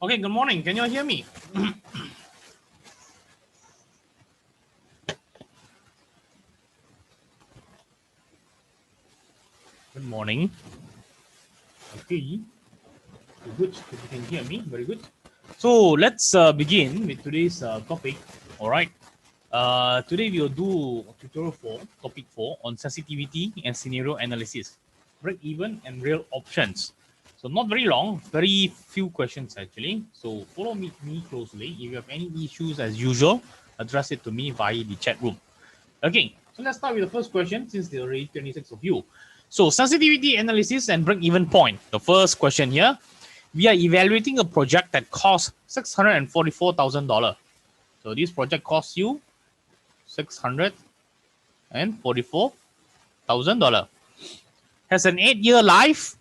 Okay, good morning. Can you all hear me? Good morning. Okay, good. If you can hear me, very good. So let's begin with today's topic. All right. Today we will do tutorial 4, topic 4 on sensitivity and scenario analysis, break even and real options. So not very long, very few questions actually. So follow me closely. If you have any issues as usual, address it to me via the chat room. Okay, so let's start with the first question since there are already 26 of you. So sensitivity analysis and break even point. The first question here, we are evaluating a project that costs $644,000. So this project costs you $644,000. Has an 8-year life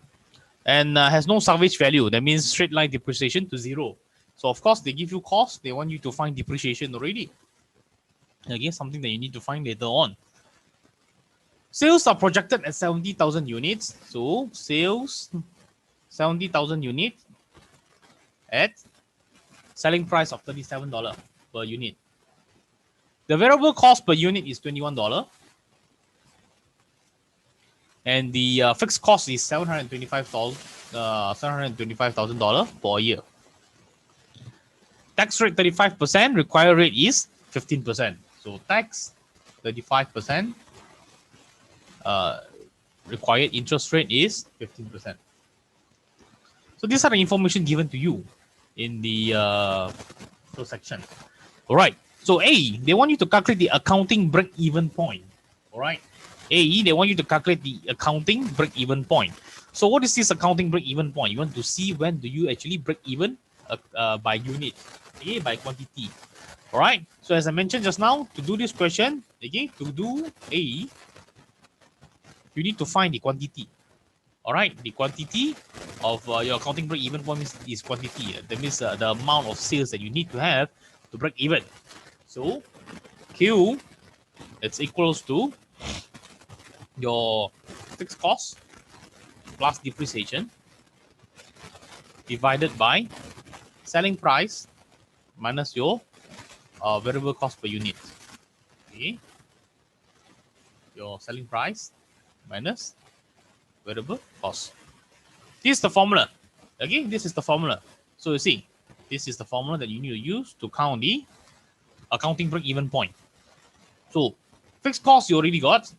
and has no salvage value. That means straight line depreciation to zero. So of course they give you cost. They want you to find depreciation already. Again, something that you need to find later on. Sales are projected at 70,000 units. So sales 70,000 units at selling price of $37 per unit. The variable cost per unit is $21. And the fixed cost is $725,000 for a year. Tax rate 35%, required rate is 15%. So tax 35%, required interest rate is 15%. So these are the information given to you in the first section. All right. So A, they want you to calculate the accounting break-even point. All right. A, they want you to calculate the accounting break-even point. So what is this accounting break-even point? You want to see when do you actually break even by unit, okay, by quantity. All right. So as I mentioned just now, to do this question, okay, to do A, you need to find the quantity. All right, the quantity of your accounting break-even point is quantity. That means the amount of sales that you need to have to break even. So Q, it's equals to your fixed cost plus depreciation divided by selling price minus your variable cost per unit. Okay, your selling price minus variable cost. This is the formula. Okay, this is the formula. So you see, this is the formula that you need to use to count the accounting break-even point. So fixed cost you already got,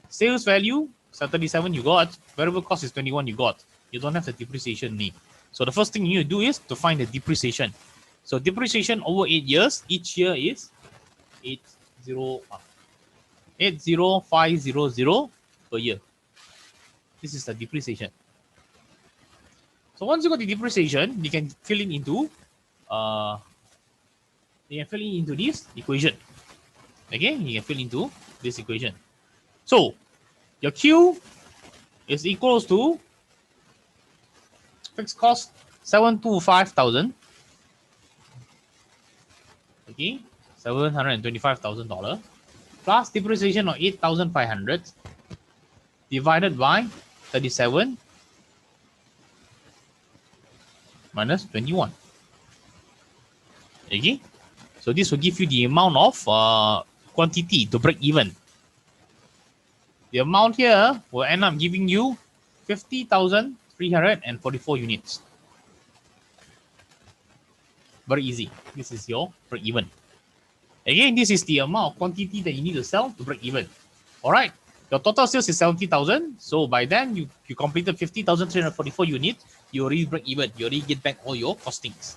sales value 37 you got, variable cost is 21 you got. You don't have the depreciation need. So the first thing you need to do is to find the depreciation. So depreciation over 8 years, each year is 80500 per year. This is the depreciation. So once you got the depreciation, you can fill in into this equation. Okay, you can fill into this equation. So your Q is equals to fixed cost 725,000. Okay, $725,000 plus depreciation of 8,500 divided by 37 minus 21. Okay, so this will give you the amount of quantity to break even. The amount here will end up giving you 50,344 units. Very easy. This is your break even. Again, this is the amount of quantity that you need to sell to break even. All right. Your total sales is 70,000. So by then you completed 50,344 units. You already break even. You already get back all your costings.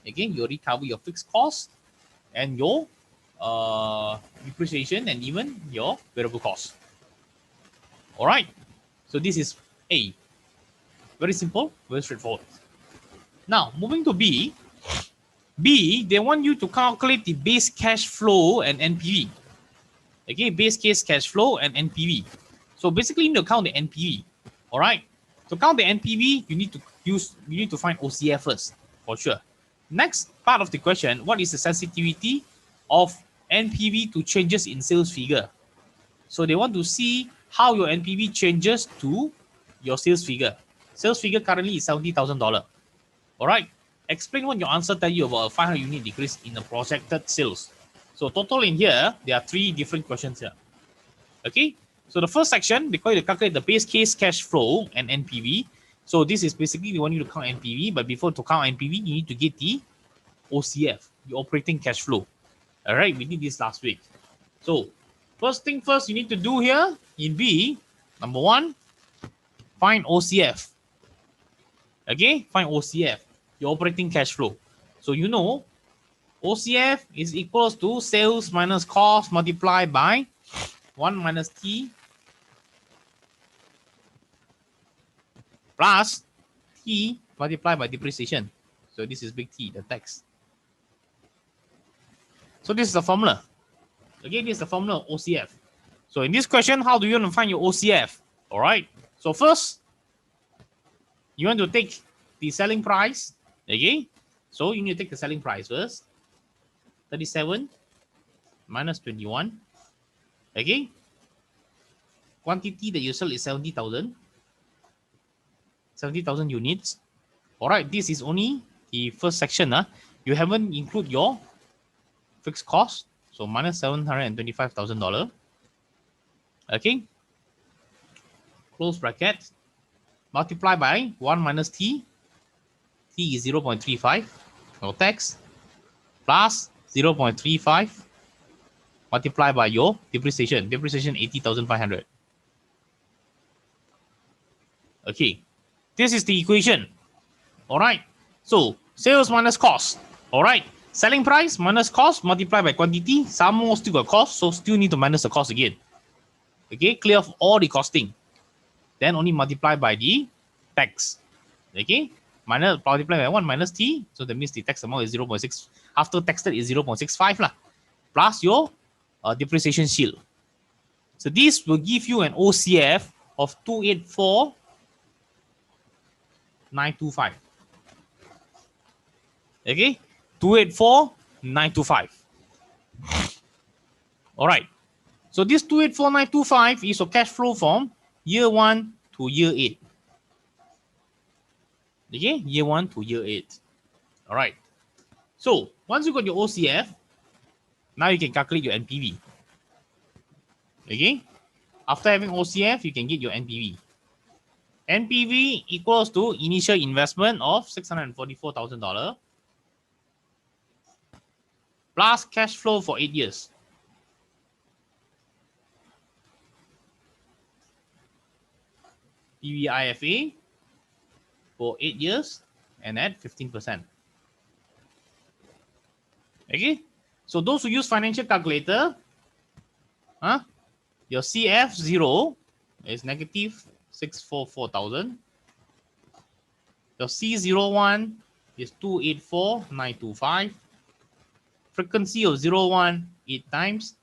Again, you already cover your fixed cost and your depreciation and even your variable cost. All right. So this is A. Very simple, very straightforward. Now, moving to B. B, they want you to calculate the base cash flow and NPV. Okay, base case cash flow and NPV. So basically, you need to count the NPV. All right. To count the NPV, you need to find OCF first, for sure. Next part of the question: what is the sensitivity of NPV to changes in sales figure? So they want to see how your NPV changes to your sales figure. Sales figure currently is $70,000. All right. explain what your answer tell you about a 500 unit decrease in the projected sales. So total in here, there are 3 different questions here. Okay, so the first section, they call you to calculate the base case cash flow and NPV. So this is basically they want you to count NPV, but before to count NPV, you need to get the OCF, the operating cash flow. All right, we did this last week. So first thing first, you need to do here in B, number 1, find OCF. Okay, find OCF, your operating cash flow. So you know OCF is equals to sales minus cost multiplied by 1 minus T plus T multiplied by depreciation. So this is big T, the tax. So this is the formula. Again, this is the formula of OCF. So in this question, how do you want to find your OCF? All right. So first, you want to take the selling price. Okay. So you need to take the selling price first. 37 minus 21. Okay. Quantity that you sell is 70,000. 70,000 units. All right. This is only the first section. You haven't include your fixed cost. So minus $725,000. Okay. Close bracket. Multiply by 1 minus T. T is 0.35. No tax. Plus 0.35. Multiply by your depreciation. Depreciation 80,500. Okay. This is the equation. All right. So sales minus cost. All right. Selling price minus cost multiplied by quantity. Some more still got cost, so still need to minus the cost again. Okay, clear off all the costing. Then only multiply by the tax. Okay, minus multiply by 1 minus T. So that means the tax amount is 0.6. After tax that is 0.65 lah. Plus your depreciation shield. So this will give you an OCF of 284,925. Okay. 284,925. All right. So this 284,925 is your cash flow from year 1 to year 8. Okay, year 1 to year 8. All right. So once you got your OCF, now you can calculate your NPV. Okay. After having OCF, you can get your NPV. NPV equals to initial investment of $644,000. Plus cash flow for 8 years. PVIFA for 8 years and at 15%. Okay. So those who use financial calculator, your CF0 is negative 644,000. Your C01 is 284,925. Frequency of 0.1 8 times.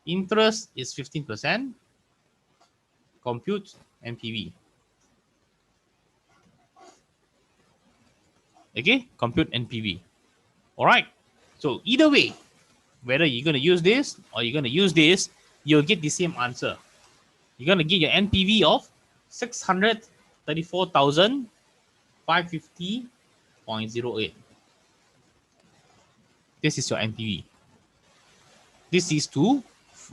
Interest is 15%. Compute NPV. Okay, compute NPV. All right. So either way, whether you're going to use this or you're going to use this, you'll get the same answer. You're going to get your NPV of 634,550.08. This is your NPV. This is to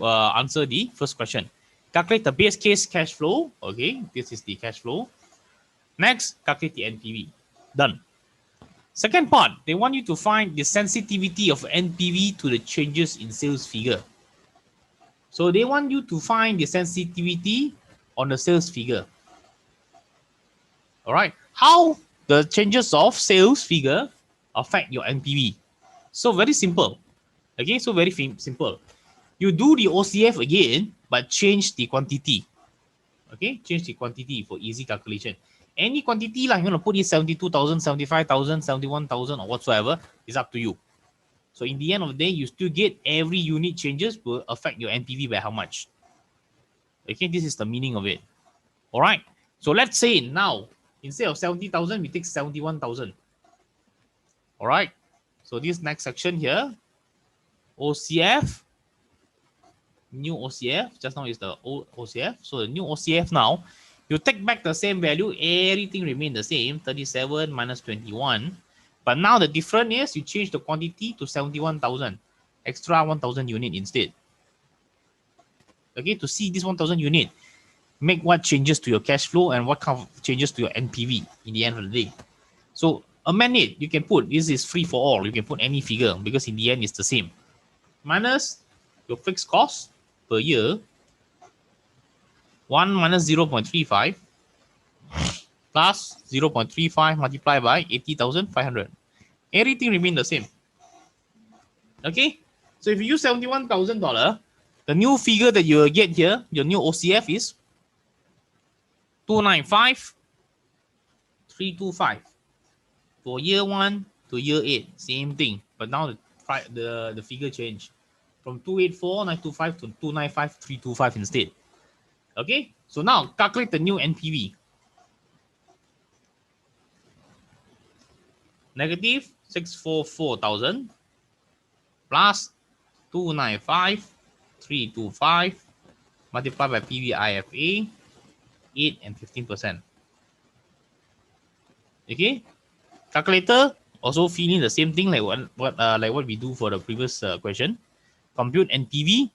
answer the first question. Calculate the base case cash flow. Okay, this is the cash flow. Next, calculate the NPV. Done. Second part, they want you to find the sensitivity of NPV to the changes in sales figure. So they want you to find the sensitivity on the sales figure. All right. How the changes of sales figure affect your NPV? So very simple. Okay, so very simple. You do the OCF again, but change the quantity. Okay, change the quantity for easy calculation. Any quantity like you're going to put in 72,000, 75,000, 71,000 or whatsoever is up to you. So in the end of the day, you still get every unit changes will affect your NPV by how much. Okay, this is the meaning of it. All right. So let's say now, instead of 70,000, we take 71,000. All right. So this next section here, OCF, new OCF, just now is the old OCF. So the new OCF now, you take back the same value, everything remain the same, 37 minus 21. But now the difference is you change the quantity to 71,000, extra 1,000 unit instead. Okay, to see this 1,000 unit, make what changes to your cash flow and what kind of changes to your NPV in the end of the day. So amend it. You can put, this is free for all. You can put any figure because in the end it's the same. Minus your fixed cost per year, 1 minus 0.35 plus 0.35 multiplied by 80,500. Everything remain the same. Okay, so if you use $71,000, the new figure that you will get here, your new OCF is 295,325 for year 1 to year 8. Same thing, but now the figure changed from 284,925 to 295,325 instead. Okay, so now calculate the new NPV. Negative 644,000 plus 295,325 multiplied by PVIFA 8 and 15%. Okay, calculator also fill in the same thing like what we do for the previous question. Compute NPV.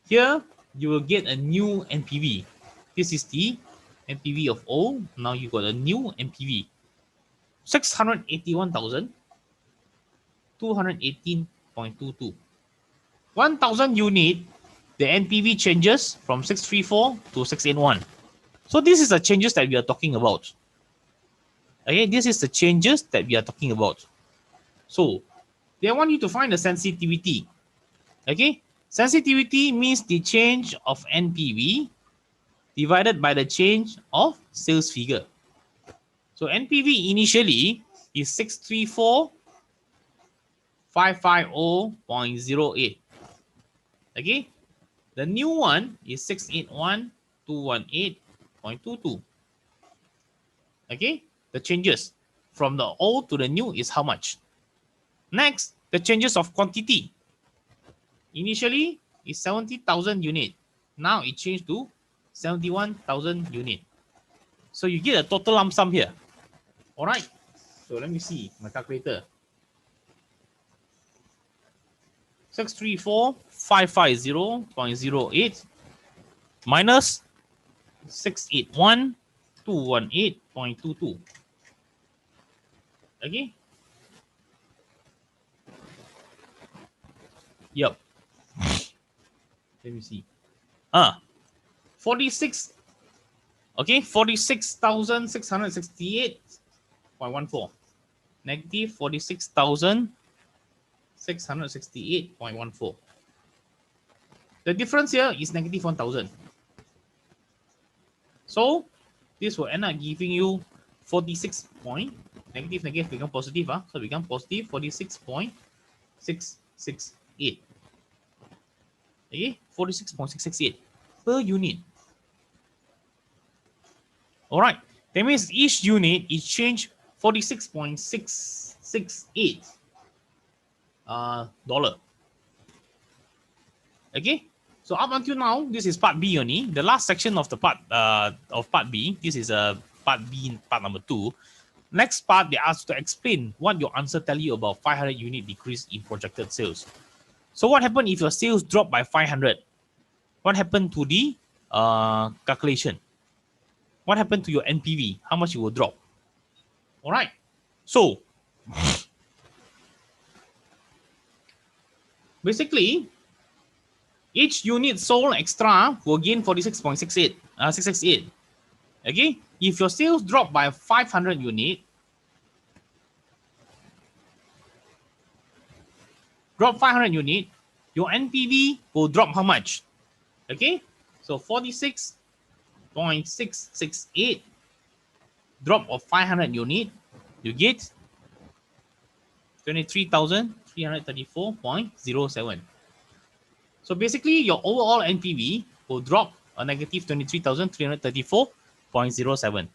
Here you will get a new NPV. This is the NPV of O. Now you got a new NPV. 681,218.22. 1,000 unit, the NPV changes from 634 to 681. So this is the changes that we are talking about. Okay, this is the changes that we are talking about. So they want you to find the sensitivity. Okay, sensitivity means the change of NPV divided by the change of sales figure. So NPV initially is 634,550.08. Okay, the new one is 681,218.22. Okay, the changes from the old to the new is how much? Next, the changes of quantity. Initially is 70,000 unit. Now it changed to 71,000 unit. So you get a total lump sum here. All right. So let me see my calculator. 634,550.08 minus 681,218.22. Okay. Yep. Let me see. 46. Okay, 46,668.14. Negative 46,668.14. The difference here is negative 1,000. So this will end up giving you 46 point. Negative become positive. So become positive 46.668. Okay, 46.668 per unit. All right, that means each unit is changed 46.668 dollar. Okay, so up until now, this is part B only. The last section of the part B. This is part B, part number 2. Next part, they ask to explain what your answer tell you about 500 unit decrease in projected sales. So what happened if your sales drop by 500? What happened to the calculation? What happened to your NPV? How much it will drop? All right. So basically, each unit sold extra will gain 46.68, 668. Okay. If your sales drop by 500 unit, your NPV will drop how much? Okay. So 46.668 drop of 500 unit, you get 23,334.07. So basically, your overall NPV will drop a negative 23,334.07.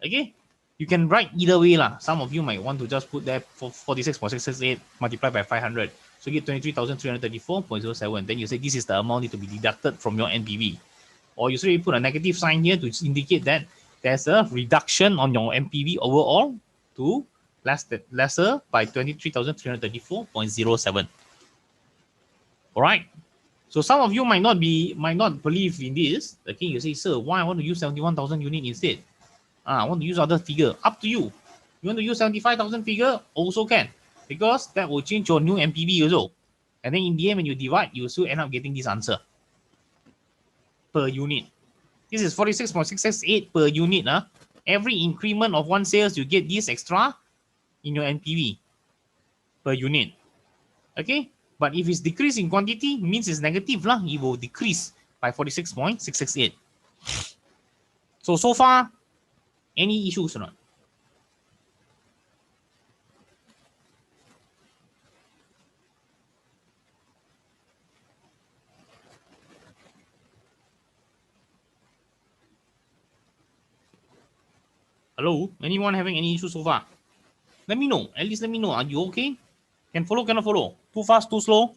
Okay, you can write either way lah. Some of you might want to just put there for 46.668 multiplied by 500. So you get 23,334.07. Then you say this is the amount need to be deducted from your NPV. Or you say put a negative sign here to indicate that there's a reduction on your NPV overall to lesser by 23,334.07. All right. So some of you might not believe in this. Okay, you say, sir, why I want to use 71,000 unit instead? I want to use other figure. Up to you. You want to use 75,000 figure? Also can. Because that will change your new NPV also. And then in the end, when you divide, you will still end up getting this answer per unit. This is 46.668 per unit. Every increment of one sales, you get this extra in your NPV per unit. Okay? But if it's decrease in quantity, means it's negative lah. It will decrease by 46.668. So far, any issues or not? Hello? Anyone having any issues so far? Let me know. At least let me know. Are you okay? Can follow, cannot follow? Too fast, too slow?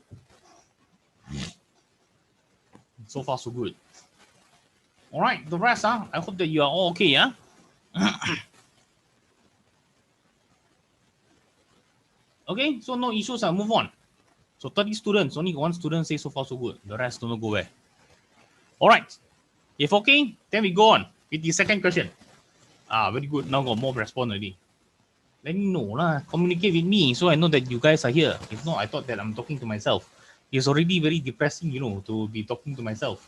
So far, so good. All right, the rest, I hope that you are all okay, yeah? Okay, so no issues, I'll move on. So 30 students, only one student say so far so good. The rest don't know go where. All right, if okay, then we go on with the second question. Very good. Now got more response already. Let me know lah. Communicate with me so I know that you guys are here. If not, I thought that I'm talking to myself. It's already very depressing, to be talking to myself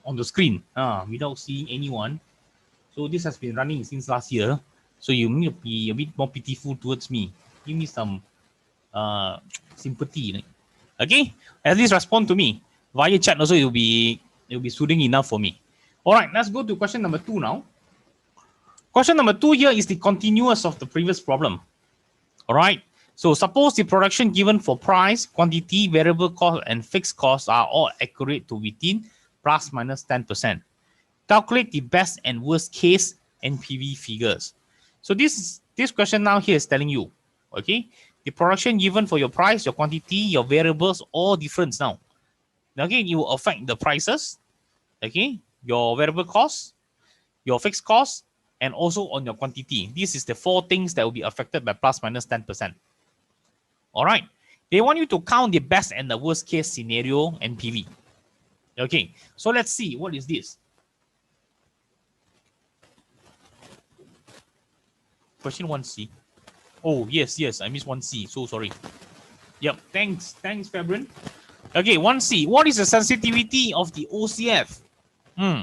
on the screen without seeing anyone. So this has been running since last year. So you need to be a bit more pitiful towards me. Give me some sympathy. Okay, at least respond to me via chat. Also, it will be soothing enough for me. All right, let's go to question number 2 now. Question number 2 here is the continuous of the previous problem. All right. So suppose the production given for price, quantity, variable cost, and fixed costs are all accurate to within plus minus 10%. Calculate the best and worst case NPV figures. So this question now here is telling you, okay, the production given for your price, your quantity, your variables, all different now. Now again, it will affect the prices, okay, your variable costs, your fixed costs, and also on your quantity. This is the 4 things that will be affected by plus minus 10%. All right. They want you to count the best and the worst case scenario NPV. Okay. So let's see. What is this? Question 1C. Oh, yes. I missed 1C. So sorry. Yep. Thanks, Fabian. Okay, 1C. What is the sensitivity of the OCF?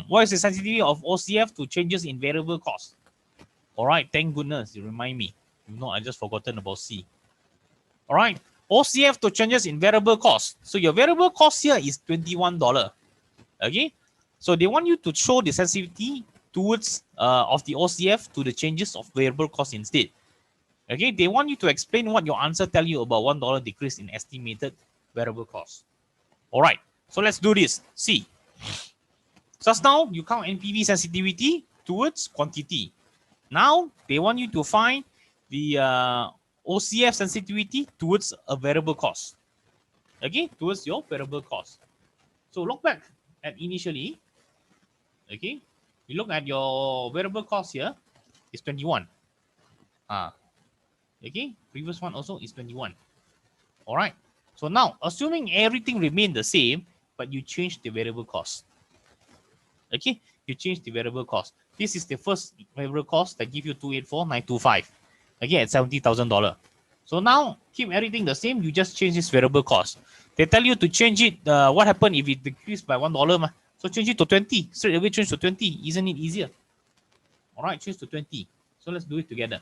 What is the sensitivity of OCF to changes in variable cost? All right. Thank goodness you remind me. If not, I just forgotten about C. All right. OCF to changes in variable cost. So your variable cost here is $21. Okay. So they want you to show the sensitivity towards of the OCF to the changes of variable cost instead. Okay. They want you to explain what your answer tell you about $1 decrease in estimated variable cost. All right. So let's do this. See. Just now you count NPV sensitivity towards quantity. Now they want you to find the OCF sensitivity towards a variable cost. Okay, towards your variable cost. So look back at initially. Okay, you look at your variable cost here is 21. Okay, previous one also is 21. All right. So now, assuming everything remained the same, but you change the variable cost. Okay, you change the variable cost. This is the first variable cost that give you 284,925. Again, at $70,000. So now, keep everything the same. You just change this variable cost. They tell you to change it. What happened if it decreased by $1? So change it to 20. Straight away change to 20. Isn't it easier? All right, change to 20. So let's do it together.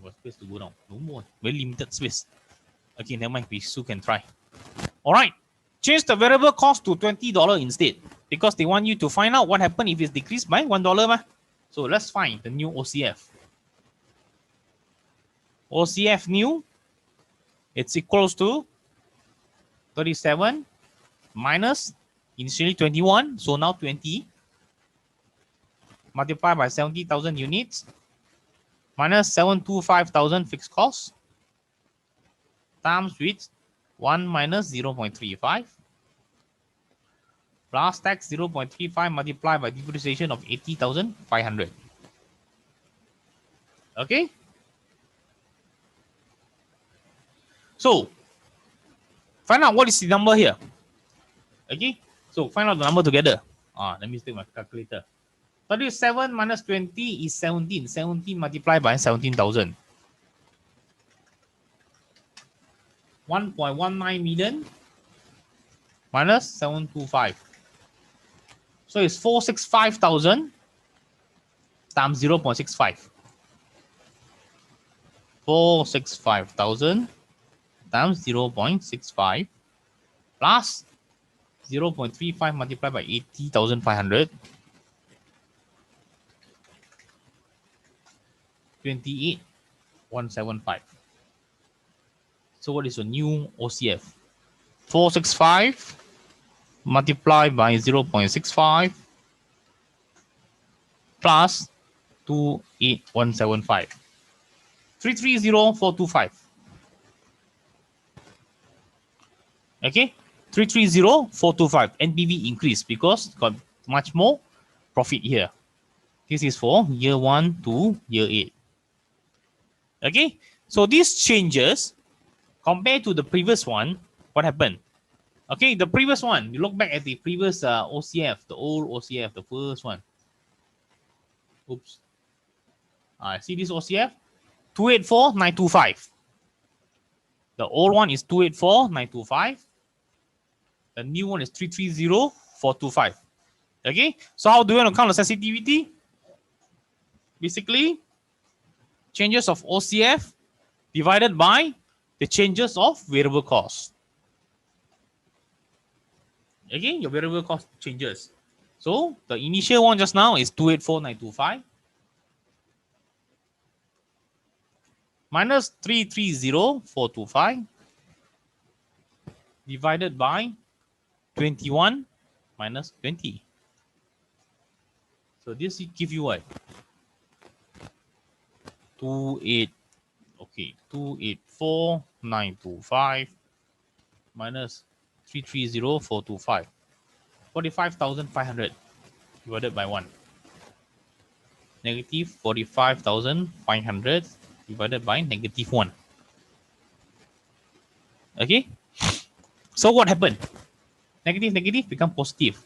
What space to go down? No more. Very limited space. Okay, never mind. We still can try. All right. Change the variable cost to $20 instead, because they want you to find out what happened if it's decreased by $1. So let's find the new OCF. OCF new, it's equals to 37 minus initially 21, so now 20, multiplied by 70,000 units, minus 725,000 fixed costs, times with 1 minus 0.35, plus tax 0.35 multiplied by depreciation of 80,500. Okay. So find out what is the number here. Okay. So find out the number together. Let me take my calculator. 37 minus 20 is 17. 17 multiplied by 17,000. 1.19 million minus 725. So it's 465,000 times 0.65. 465,000 times 0.65 plus 0.35 multiplied by 80,500. 28,175. So what is your new OCF? 465 multiplied by 0.65 plus 28,175. 330,425. Okay, 330,425. NPV increase because got much more profit here. This is for year 1 to year 8. Okay, so these changes compared to the previous one, what happened? Okay, the previous one, you look back at the previous OCF, the old OCF, the first one. Oops. See this OCF? 284,925. The old one is 284,925. The new one is 330,425. Okay, so how do you want to count the sensitivity? Basically, changes of OCF divided by the changes of variable cost. Okay, your variable cost changes. So the initial one just now is 284,925 minus 330,425 divided by 21 minus 20. So this give you what? 284,925 minus 330,425. 45,500 divided by 1. Negative 45,500 divided by negative 1. Okay. So what happened? Negative, negative become positive.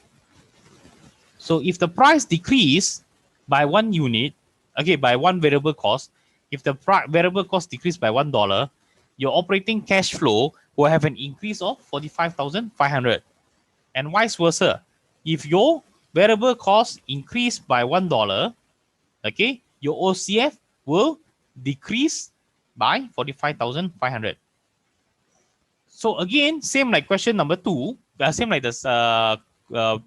So if the price decrease by 1 unit, okay, by 1 variable cost, if the variable cost decreased by $1, your operating cash flow will have an increase of 45,500. And vice versa. If your variable cost increase by $1, okay, your OCF will decrease by 45,500. So again, same like question number 2, same like this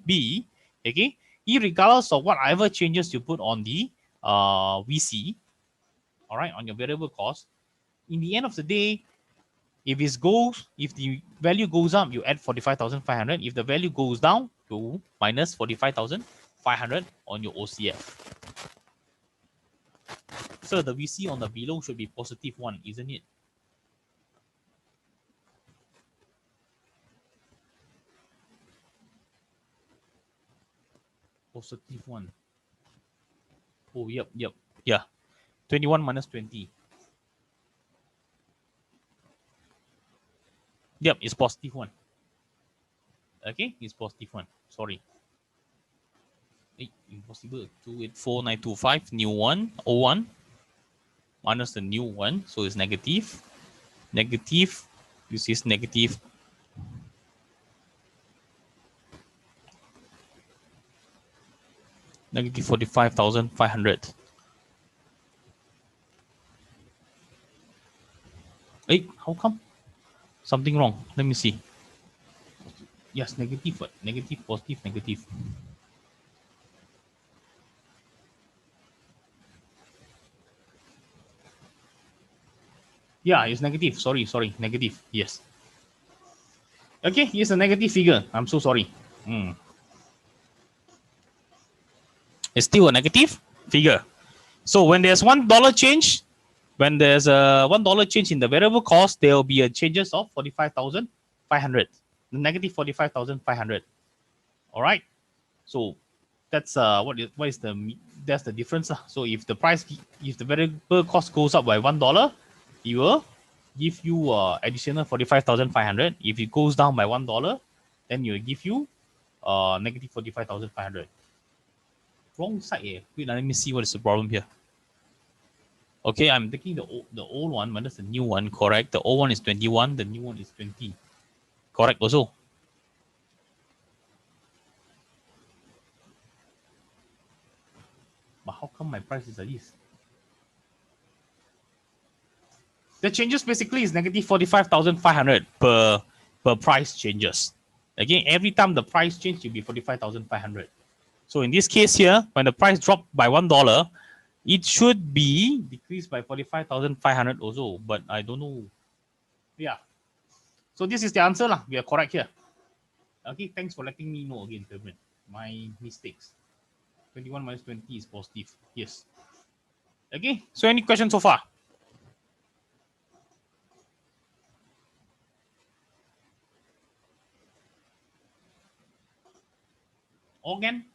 B, okay, irregardless of whatever changes you put on the VC, all right, on your variable cost, in the end of the day, if the value goes up, you add 45,500. If the value goes down, you minus 45,500 on your OCF. So the VC on the below should be positive 1, isn't it? Positive 1. Oh, yep. Yeah. 21 minus 20. Yep, it's positive 1. Okay, it's positive 1. Sorry. Impossible. 284,925, new 1, 01, minus the new 1. So it's negative. Negative. This is negative. Negative 45,500. Hey, how come? Something wrong. Let me see. Yes, negative. What? Negative, positive, negative. Yeah, it's negative. Sorry. Negative. Yes. Okay, here's a negative figure. I'm so sorry. It's still a negative figure. So when there's $1 change, when there's a $1 change in the variable cost, there will be a changes of 45,500. Negative 45,500. All right. So that's what is the that's the difference. So if the variable cost goes up by $1, it will give you additional 45,500. If it goes down by $1, then it will give you negative 45,500. Wrong side here. Wait, let me see what is the problem here. Okay, I'm taking the old one minus the new one. Correct. The old one is 21. The new one is 20. Correct also. But how come my price is like this? The changes basically is negative 45,500 per price changes. Again, every time the price change, will be 45,500. So in this case here, when the price dropped by $1, it should be decreased by 45,500 also, but I don't know. Yeah. So this is the answer lah. We are correct here. Okay, thanks for letting me know again, Kevin. My mistakes. 21 minus 20 is positive. Yes. Okay, so any questions so far? Again?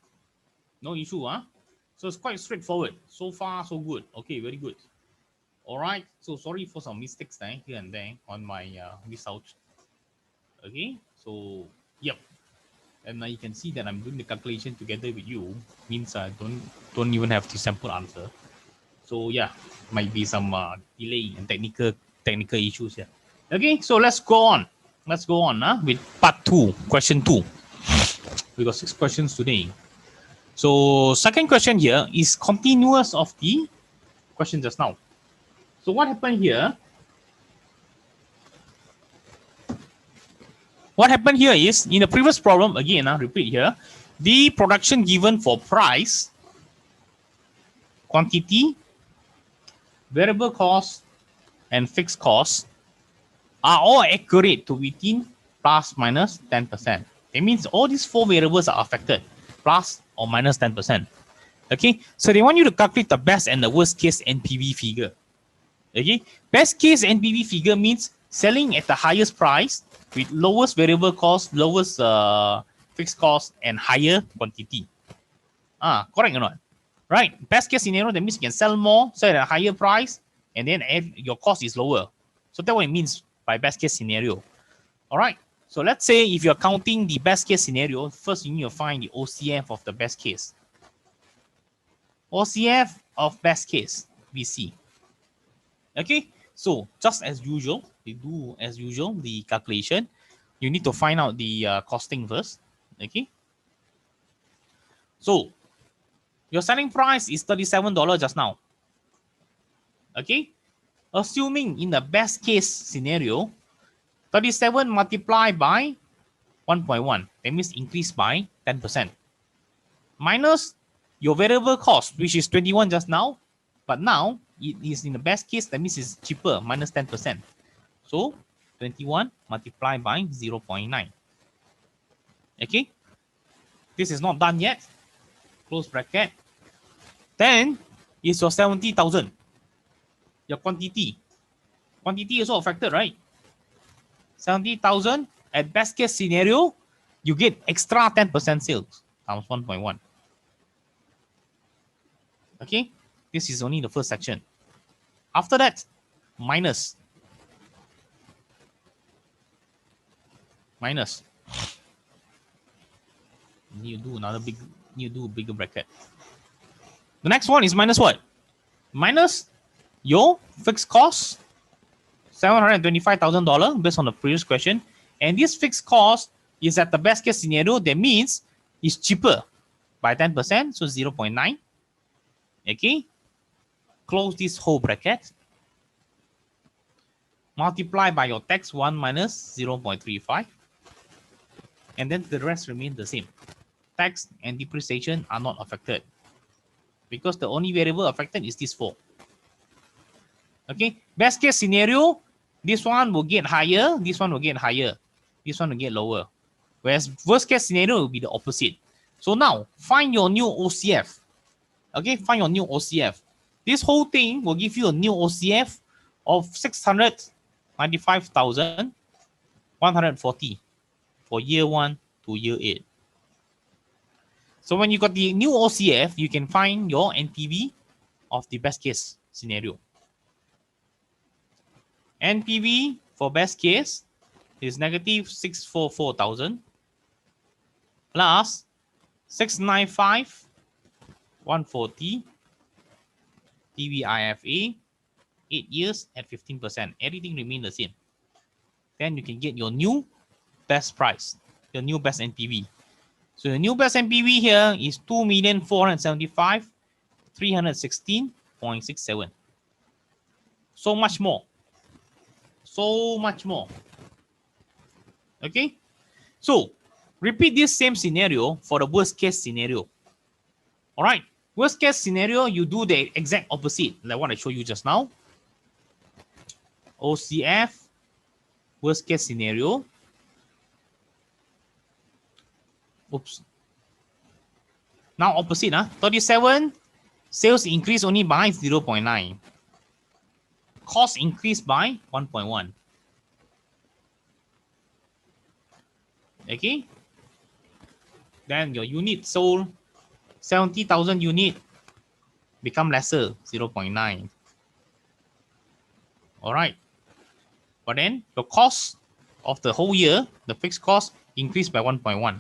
No issue, huh? So it's quite straightforward. So far, so good. Okay, very good. All right. So sorry for some mistakes here and there on my miss out. Okay. So yep. And now you can see that I'm doing the calculation together with you. Means I don't even have the sample answer. So yeah, might be some delay and technical issues here. Okay. So let's go on. Let's go on with part 2, question 2. We got 6 questions today. So second question here is continuous of the question just now. So what happened here? What happened here is, in the previous problem, again, repeat here, the production given for price, quantity, variable cost, and fixed cost are all accurate to within plus minus 10%. It means all these 4 variables are affected, plus or minus 10%. Okay, so they want you to calculate the best and the worst case NPV figure. Okay, best case NPV figure means selling at the highest price with lowest variable cost, lowest fixed cost, and higher quantity. Correct or not? Right. Best case scenario, that means you can sell more, sell at a higher price, and then your cost is lower. So that's what it means by best case scenario. All right. So let's say if you're counting the best case scenario, first you need to find the OCF of the best case. OCF of best case, BC. Okay. So just as usual, we do as usual the calculation. You need to find out the costing first. Okay. So your selling price is $37 just now. Okay. Assuming in the best case scenario, 37 multiplied by 1.1. That means increase by 10%. Minus your variable cost, which is 21 just now. But now it is in the best case, that means it's cheaper, minus 10%. So 21 multiplied by 0.9. Okay. This is not done yet. Close bracket. Then is your 70,000. Your quantity. Quantity is also affected, right? 70,000 at best case scenario, you get extra 10% sales times 1.1. Okay, this is only the first section. After that, minus. You do another bigger bracket. The next one is minus what? Minus your fixed cost, $725,000 based on the previous question. And this fixed cost is at the best case scenario. That means it's cheaper by 10%, so 0.9. Okay. Close this whole bracket. Multiply by your tax 1 minus 0.35. And then the rest remain the same. Tax and depreciation are not affected, because the only variable affected is this 4. Okay. Best case scenario, this one will get higher, this one will get higher, this one will get lower. Whereas worst case scenario will be the opposite. So now find your new OCF. Okay, find your new OCF. This whole thing will give you a new OCF of 695,140 for year 1 to year 8. So when you got the new OCF, you can find your NPV of the best case scenario. NPV for best case is negative 644,000 plus 695,140 PVIFA, 8 years at 15%. Everything remain the same. Then you can get your new best price, your new best NPV. So the new best NPV here is 2,475,316.67. So much more. So much more. Okay. So repeat this same scenario for the worst case scenario. All right. Worst case scenario, you do the exact opposite, like what I showed you just now. OCF, worst case scenario. Oops. Now opposite, 37, sales increase only by 0.9. Cost increased by 1.1. Okay. Then your unit sold 70,000 unit become lesser, 0.9. All right. But then your cost of the whole year, the fixed cost increased by 1.1.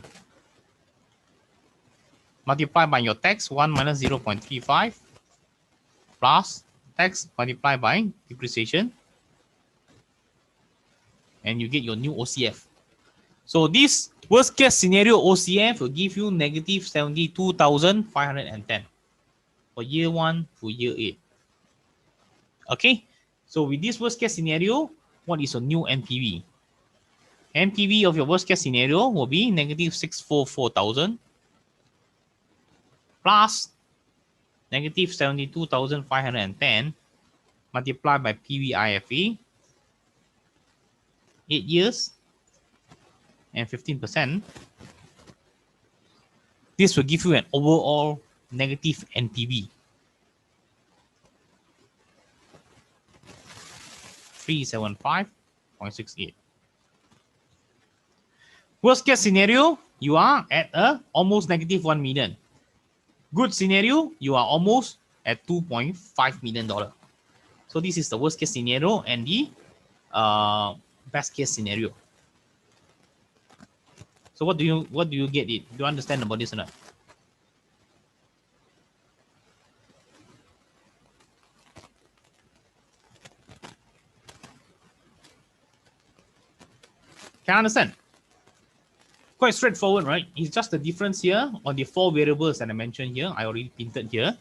Multiply by your tax, 1 minus 0.35 plus tax multiplied by depreciation, and you get your new OCF. So this worst case scenario OCF will give you negative 72,510 for year 1 to year 8. Okay, so with this worst case scenario, what is your new NPV? NPV of your worst case scenario will be negative 644,000 plus negative 72,510 multiplied by PVIFA, 8 years and 15%. This will give you an overall negative NPV. 375.68. Worst case scenario, you are at almost negative 1 million. Good scenario, you are almost at $2.5 million. So this is the worst case scenario and the best case scenario. So what do you get it? Do you understand about this or not? Can I understand? Quite straightforward, right? It's just the difference here on the 4 variables that I mentioned here. I already printed here.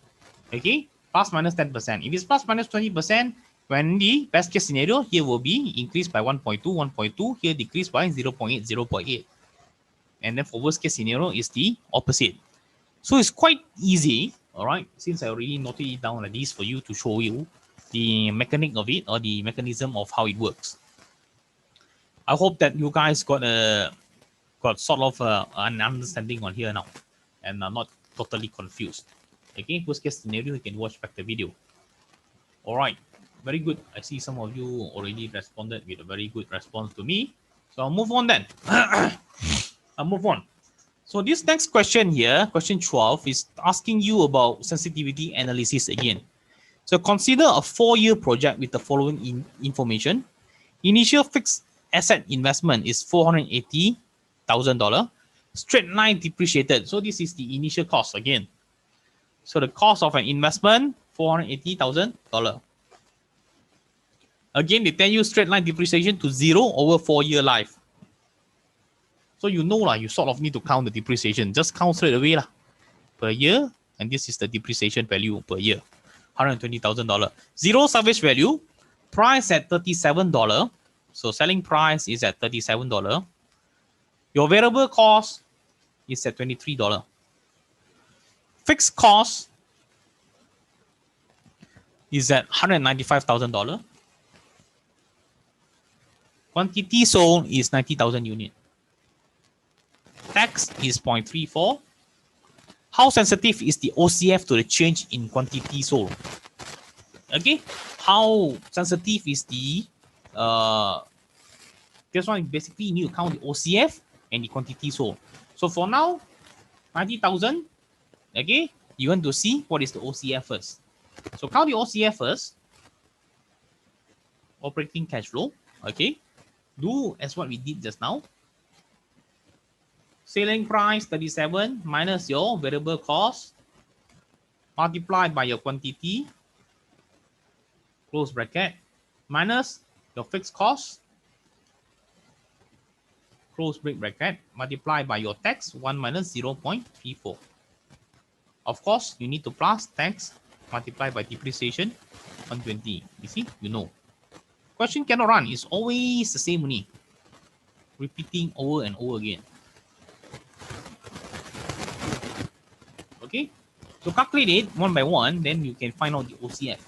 Okay, plus minus 10%. If it's plus minus 20%, when the best case scenario here will be increased by 1.2, 1.2, here decreased by 0.8, 0.8. And then for worst case scenario is the opposite. So it's quite easy, all right, since I already noted it down like this for you to show you the mechanic of it or the mechanism of how it works. I hope that you guys got sort of an understanding on here now and are not totally confused. Okay, worst case scenario, you can watch back the video. All right, very good. I see some of you already responded with a very good response to me. So I'll move on then. I'll move on. So this next question here, question 12, is asking you about sensitivity analysis again. So consider a 4-year project with the following information. Initial fixed asset investment is $480,000. Straight line depreciated. So this is the initial cost again. So the cost of an investment, $480,000. Again, they tell you straight line depreciation to 0 over 4-year life. So you know lah, you sort of need to count the depreciation. Just count straight away lah, per year, and this is the depreciation value per year, $120,000. Zero salvage value, price at $37. So selling price is at $37. Your variable cost is at $23. Fixed cost is at $195,000. Quantity sold is 90,000 units. Tax is 0.34. How sensitive is the OCF to the change in quantity sold? Okay, how sensitive is the this one? Basically, you need to count the OCF and the quantity sold. So for now, 90,000 Okay, you want to see what is the OCF first. So count the OCF first. Operating cash flow. Okay, do as what we did just now. Selling price 37 minus your variable cost multiplied by your quantity, close bracket, minus your fixed cost, close bracket, multiplied by your tax, 1 minus 0.34. Of course, you need to plus tax multiplied by depreciation, 120. You see, you know. Question cannot run. It's always the same only. Repeating over and over again. Okay, so calculate it one by one, then you can find out the OCF.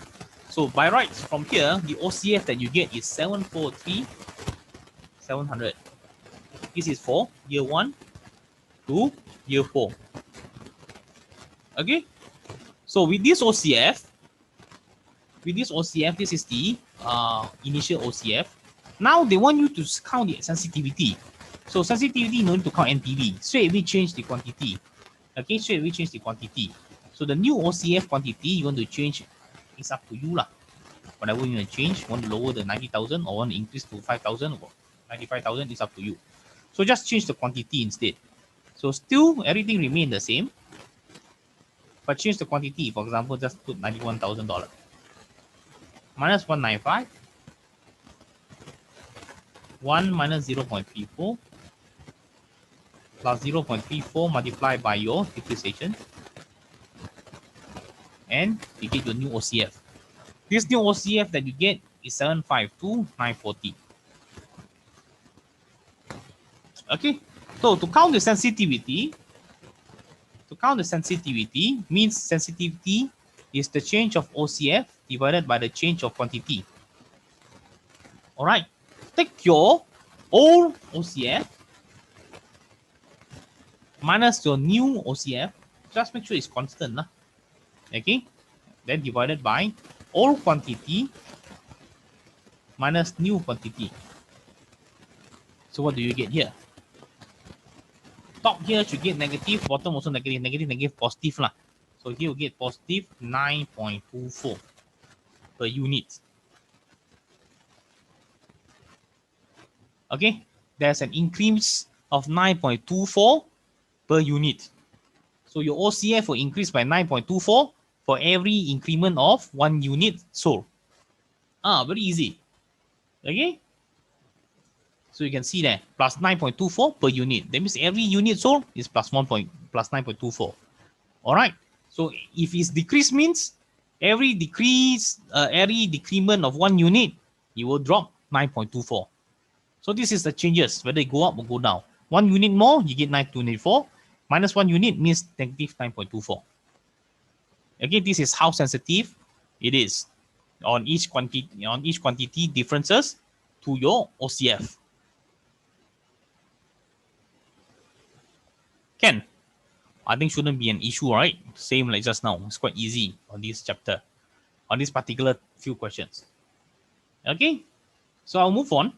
So by right from here, the OCF that you get is 743,700. This is for year 1 to year 4. Okay, so with this OCF, this is the initial OCF. Now they want you to count the sensitivity. So sensitivity, no need to count NPV. Straight away change the quantity. Okay, straight away change the quantity. So the new OCF quantity you want to change, it's up to you lah. Whatever you want to change, want to lower the 90,000 or want to increase to 5,000 or 95,000, it's up to you. So just change the quantity instead. So still everything remain the same, but change the quantity. For example, just put $91,000 minus 195, 1 minus 0.34 plus 0.34 multiplied by your depreciation, and you get your new OCF. This new OCF that you get is 752,940. Okay, so to count the sensitivity, means sensitivity is the change of OCF divided by the change of quantity. All right, take your old OCF minus your new OCF. Just make sure it's constant. Okay, then divided by old quantity minus new quantity. So what do you get here? Top here should get negative, bottom also negative, negative, positive lah. So here you get positive 9.24 per unit. Okay, there's an increase of 9.24 per unit. So your OCF will increase by 9.24 for every increment of 1 unit sold. Very easy. Okay, so you can see that plus 9.24 per unit. That means every unit sold is plus 9.24. All right. So if it's decrease means every decrement of 1 unit, you will drop 9.24. So this is the changes, whether it go up or go down. 1 unit more, you get 9.24. Minus 1 unit means negative 9.24. Again, this is how sensitive it is on each quantity differences to your OCF. Ken, I think shouldn't be an issue, right? Same like just now. It's quite easy on this chapter, on this particular few questions. Okay, so I'll move on.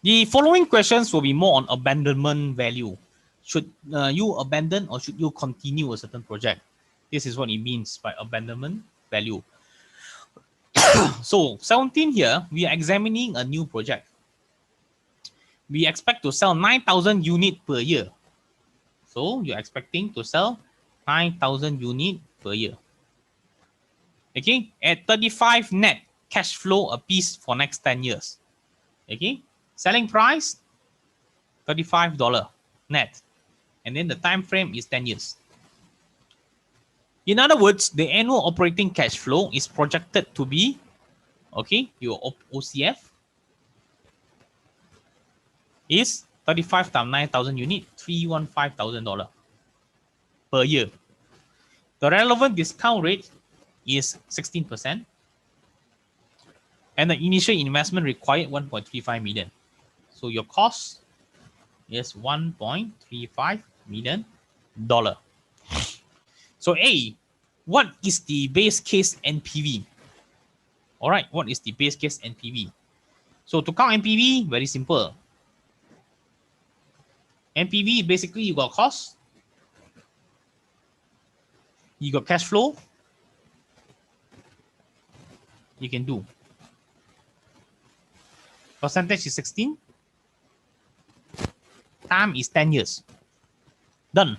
The following questions will be more on abandonment value. Should you abandon or should you continue a certain project? This is what it means by abandonment value. So 17 here, we are examining a new project. We expect to sell 9,000 units per year. So you're expecting to sell 9,000 units per year. Okay, at 35 net cash flow a piece for next 10 years. Okay, selling price $35 net, and then the time frame is 10 years. In other words, the annual operating cash flow is projected to be, okay, your OCF is 35 times 9,000 units, $315,000 per year. The relevant discount rate is 16%, and the initial investment required 1.35 million. So your cost is $1.35 million. So A, what is the base case NPV? All right, what is the base case NPV? So to count NPV, very simple. NPV, basically you got cost You got cash flow. You can do. Percentage is 16. Time is 10 years. Done.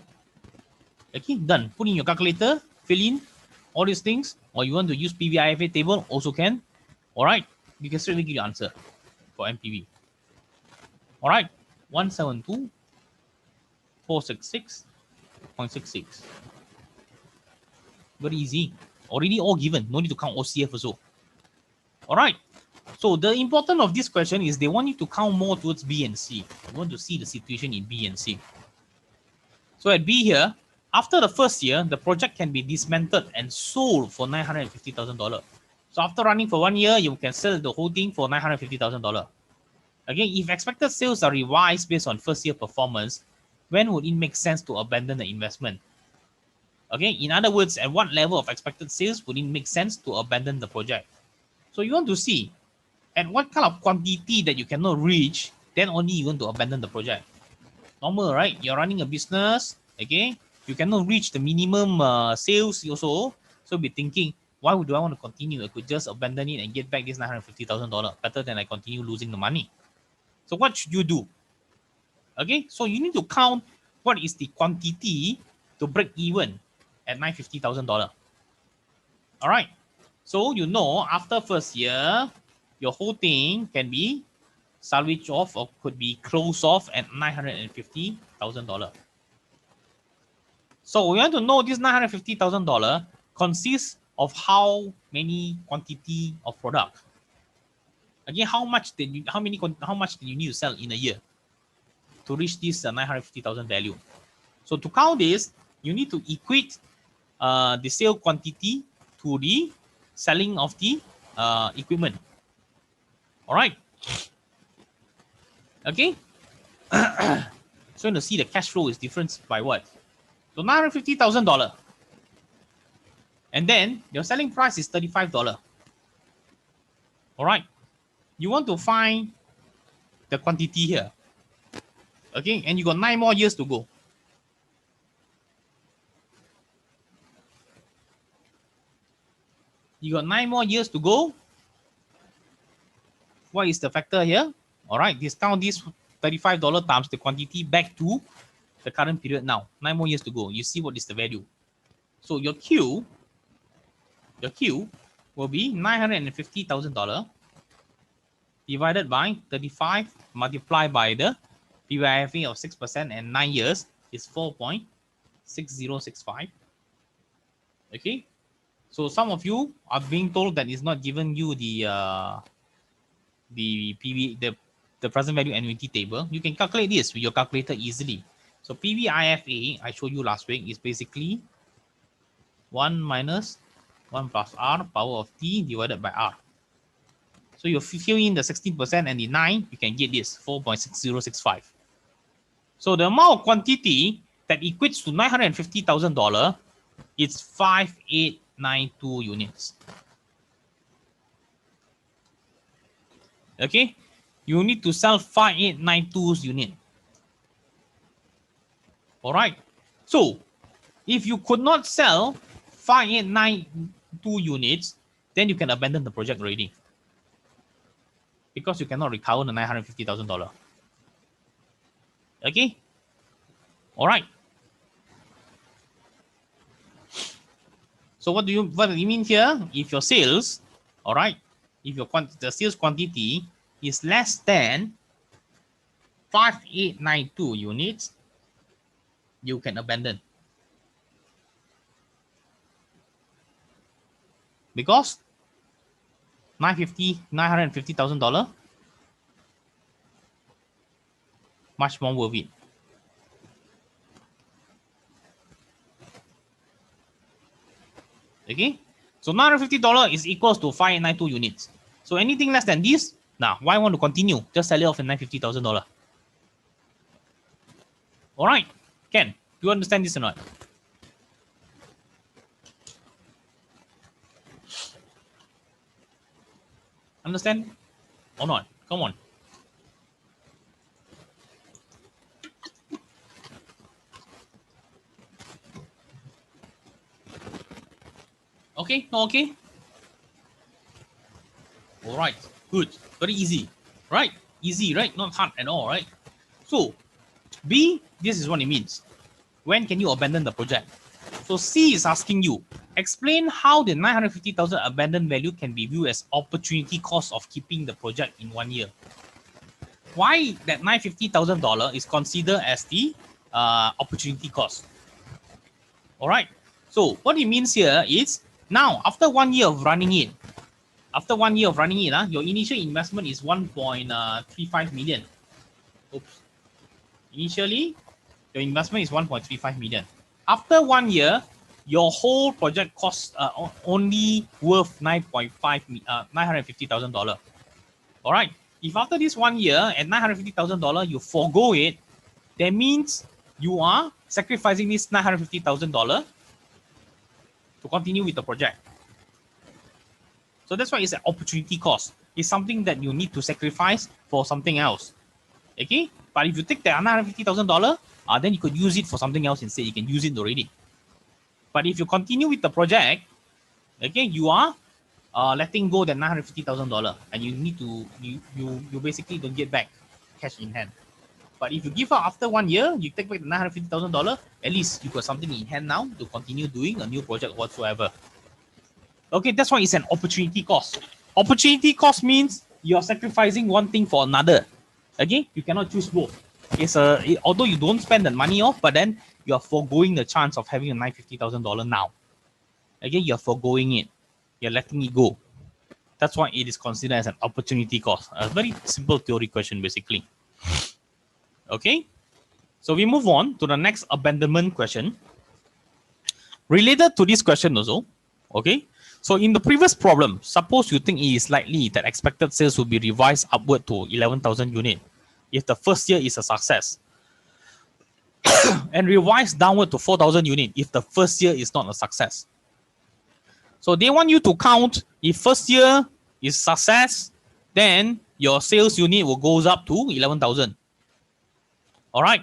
Okay, done. Put in your calculator, fill in all these things, or you want to use PVIFA table, also can. All right, you can straight away give your answer for NPV. All right, 172,466.66. Very easy. Already all given. No need to count OCF also. All right. So the importance of this question is they want you to count more towards B and C. You want to see the situation in B and C. So at B here, after the first year, the project can be dismantled and sold for $950,000. So after running for 1 year, you can sell the whole thing for $950,000. Again, if expected sales are revised based on first year performance, when would it make sense to abandon the investment? Okay, in other words, at what level of expected sales would it make sense to abandon the project? So you want to see at what kind of quantity that you cannot reach, then only you want to abandon the project. Normal, right? You're running a business, okay? You cannot reach the minimum sales also. So be thinking, why do I want to continue? I could just abandon it and get back this $950,000. Better than I continue losing the money. So what should you do? Okay, so you need to count what is the quantity to break even at $950,000. All right. So you know after first year, your whole thing can be salvage off or could be closed off at $950,000. So we want to know this $950,000 consists of how many quantity of product. Again, how much did you need to sell in a year to reach this 950,000 value? So to count this, you need to equate the sale quantity to the selling of the equipment. All right. Okay. So you see the cash flow is different by what? So $950,000. And then your selling price is $35. All right. You want to find the quantity here. Okay. And you got 9 more years to go. You got 9 more years to go. What is the factor here? All right. Discount this $35 times the quantity back to the current period now. 9 more years to go. You see what is the value. So your Q will be $950,000 divided by 35 multiplied by the PYFA of 6% and 9 years is 4.6065. Okay. So some of you are being told that it's not given you the present value annuity table. You can calculate this with your calculator easily. So PVIFA I showed you last week is basically 1 minus 1 plus R power of T divided by R. So you fill in the 16% and the 9, you can get this 4.6065. So the amount of quantity that equates to $950,000 is 5892 units. Okay, you need to sell 5892 units. All right. So if you could not sell 5892 units, then you can abandon the project already, because you cannot recover the $950,000. Okay. All right. So what do you mean here? If your sales, all right, if your the sales quantity is less than 5892 units, you can abandon, because $950,000 much more worth it. Okay, so $950 is equals to 5892 units. So anything less than this, now why want to continue? Just sell it off at $950,000. All right, Ken, do you understand this or not? Understand or not? Come on. Okay, no, okay. All right, good, very easy, right? Easy, right? Not hard at all, right? So B, this is what it means. When can you abandon the project? So C is asking you, explain how the 950,000 abandoned value can be viewed as opportunity cost of keeping the project in 1 year. Why that $950,000 is considered as the opportunity cost? All right. So what it means here is now after 1 year of running it, your initial investment is 1.35 million. Oops. Initially, your investment is 1.35 million. After 1 year, your whole project costs only worth $950,000. All right. If after this 1 year at $950,000 you forego it, that means you are sacrificing this $950,000 to continue with the project. So that's why it's an opportunity cost. It's something that you need to sacrifice for something else. Okay? But if you take that $950,000, then you could use it for something else instead. You can use it already. But if you continue with the project, okay, you are letting go that $950,000, and you need to you basically don't get back cash in hand. But if you give up after 1 year, you take back the $950,000. At least you got something in hand now to continue doing a new project whatsoever. Okay, that's why it's an opportunity cost. Opportunity cost means you're sacrificing one thing for another. Okay, you cannot choose both. Although you don't spend the money off, but then you are foregoing the chance of having a $950,000 now. Again, you're foregoing it. You're letting it go. That's why it is considered as an opportunity cost. A very simple theory question, basically. Okay, so we move on to the next abandonment question. Related to this question also, okay? So in the previous problem, suppose you think it is likely that expected sales will be revised upward to 11,000 units if the first year is a success, and revised downward to 4,000 units if the first year is not a success. So they want you to count if first year is success, then your sales unit will goes up to 11,000. All right.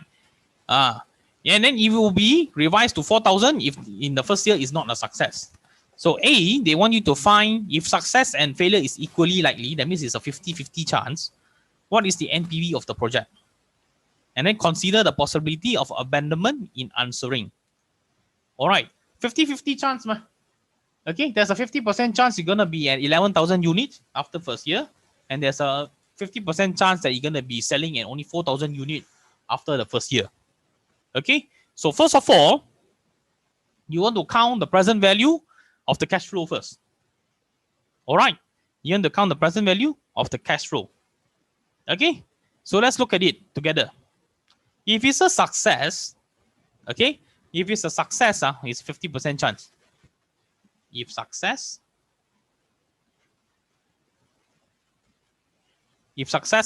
And then it will be revised to 4,000 if in the first year is not a success. So A, they want you to find if success and failure is equally likely, that means it's a 50-50 chance, what is the NPV of the project? And then consider the possibility of abandonment in answering. All right, 50-50 chance. Okay, there's a 50% chance you're going to be at 11,000 units after first year. And there's a 50% chance that you're going to be selling at only 4,000 units after the first year. Okay, so first of all, you want to count the present value of the cash flow first. All right, you want to count the present value of the cash flow. Okay, so let's look at it together. If it's a success, okay, if it's a success, it's 50% chance. If success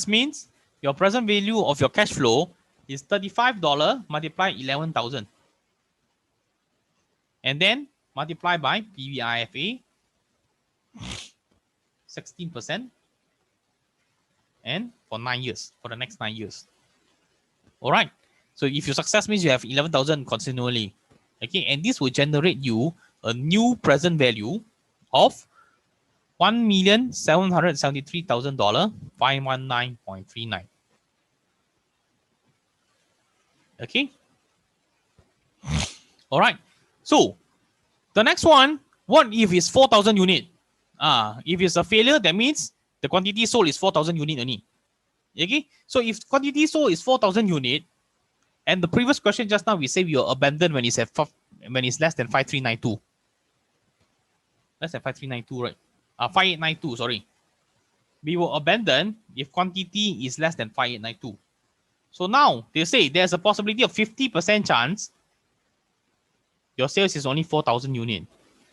means your present value of your cash flow is $35 multiplied 11,000. And then multiply by PVIFA, 16%, and for 9 years, for the next 9 years. All right. So if your success means you have 11,000 continually, okay, and this will generate you a new present value of $1,773,000, 519.39. Okay. All right. So the next one, what if it's 4,000 unit? If it's a failure, that means the quantity sold is 4,000 unit only. Okay. So if quantity sold is 4,000 unit, and the previous question just now we say we will abandon when it's at when it's less than 5392. Less than 5392, right? 5892, sorry. We will abandon if quantity is less than 5892. So now they say there's a possibility of 50% chance your sales is only 4,000 unit.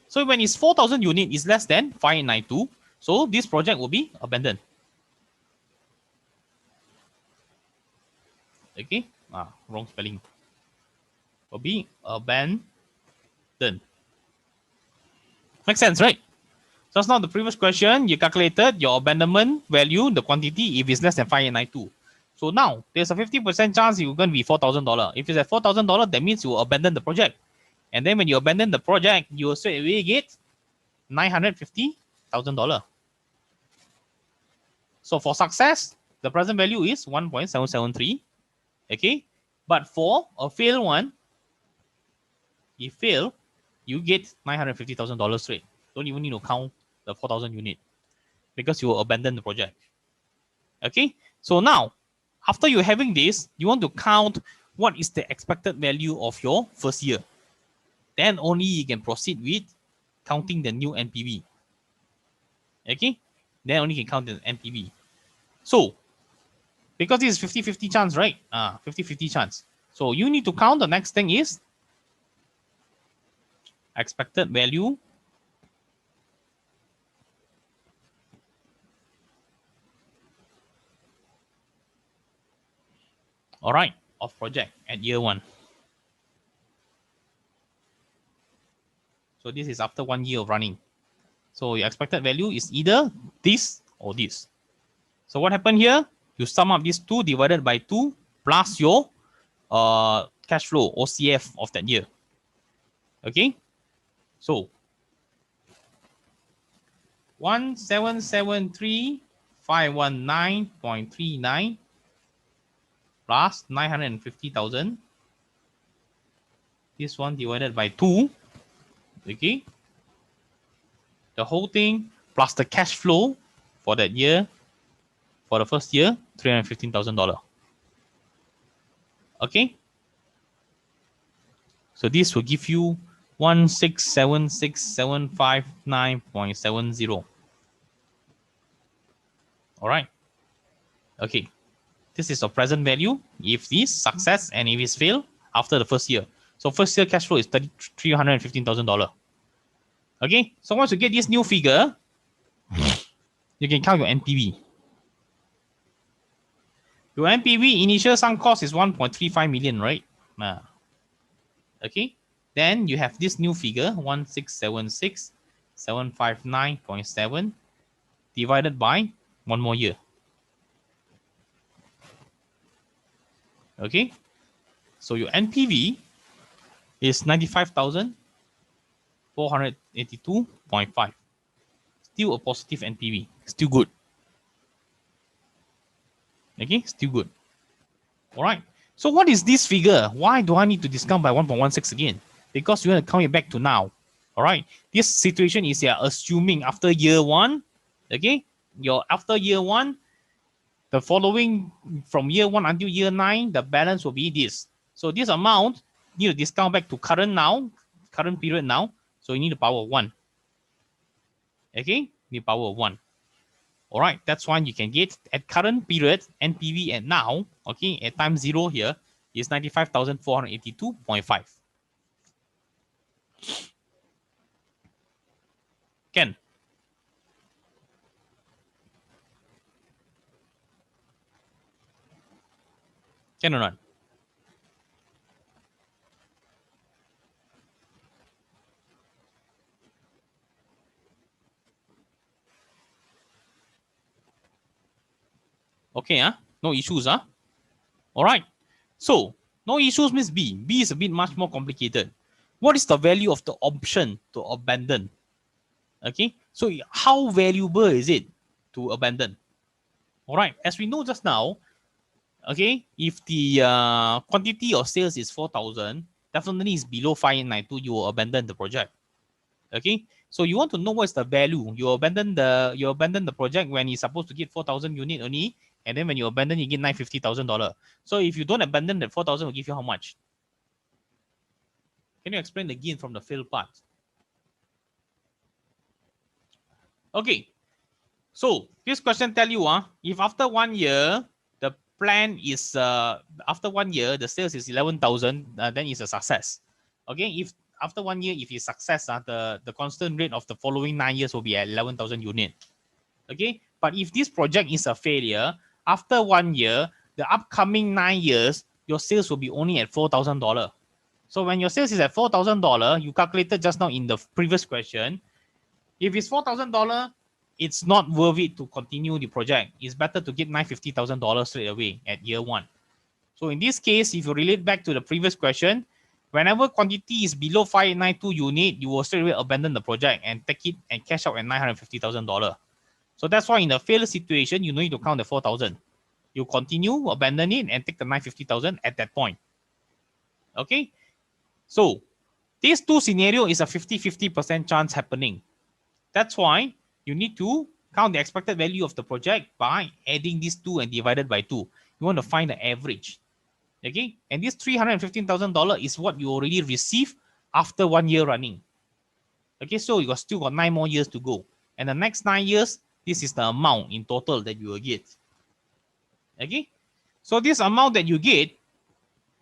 So when it's 4,000 unit is less than 5892, so this project will be abandoned. Okay, wrong spelling. Will be abandoned. Makes sense, right? Just now the previous question, you calculated your abandonment value, the quantity, if it's less than 5892. So now there's a 50% chance you're going to be $4,000. If it's at $4,000, that means you will abandon the project. And then when you abandon the project, you will straight away get $950,000. So for success, the present value is 1.773. Okay, but for a failed one, if fail, you get $950,000 straight. Don't even need to count the 4,000 unit because you will abandon the project. Okay, so now after you having this, you want to count what is the expected value of your first year. Then only you can proceed with counting the new NPV. Okay, then only you can count the NPV. So because this is 50-50 chance, right? 50-50 chance. So you need to count. The next thing is expected value all right, of project at year 1. So this is after 1 year of running. So your expected value is either this or this. So what happened here? You sum up these 2 divided by 2 plus your cash flow OCF of that year. Okay, so 1,773,519.39 plus 950,000. This one divided by 2. Okay, the whole thing plus the cash flow for that year, for the first year, $315,000. Okay, so this will give you 1676759.70. All right. Okay, this is the present value if this success and if it's fail after the first year. So first year cash flow is $315,000. Okay, so once you get this new figure, you can count your NPV. Your NPV initial sunk cost is 1.35 million, right? Okay, then you have this new figure 1676759.7 divided by 1 more year. Okay, so your NPV is 95,482.5. Still a positive NPV, still good. Okay, still good. All right. So what is this figure? Why do I need to discount by 1.16 again? Because you want to count it back to now. All right. This situation is assuming after year 1. Okay. After year 1, the following from year 1 until year 9, the balance will be this. So this amount you need to discount back to current period now. So you need the power of 1. Okay. You need power of 1. All right, that's why you can get at current period NPV at now, okay, at time 0 here is 95,482.5. Can or not? Okay, no issues, all right. So no issues means B. B is a bit much more complicated. What is the value of the option to abandon? Okay, so how valuable is it to abandon? All right, as we know just now, okay, if the quantity of sales is 4,000, definitely is below 592, you will abandon the project. Okay, so you want to know what's the value. You abandon the project when it's supposed to get 4,000 unit only, and then when you abandon, you get $950,000. So if you don't abandon that 4,000, will give you how much? Can you explain again from the fail part? Okay, so this question tell you if after 1 year the plan is after 1 year the sales is 11,000, then it's a success. Okay, if after 1 year if it's success, the constant rate of the following 9 years will be at 11,000 unit. Okay, but if this project is a failure, after 1 year, the upcoming 9 years, your sales will be only at $4,000. So when your sales is at $4,000, you calculated just now in the previous question, if it's $4,000, it's not worth it to continue the project. It's better to get $950,000 straight away at year 1. So in this case, if you relate back to the previous question, Whenever quantity is below 592 unit, you will straight away abandon the project and take it and cash out at $950,000. So that's why in the failure situation, you need to count the 4,000. You continue, abandon it, and take the 950,000 at that point. Okay? So these two scenario is a 50-50% chance happening. That's why you need to count the expected value of the project by adding these two and divided by 2. You want to find the average. Okay? And this $315,000 is what you already received after 1 year running. Okay, so you still got 9 more years to go. And the next 9 years, this is the amount in total that you will get. Okay? So this amount that you get,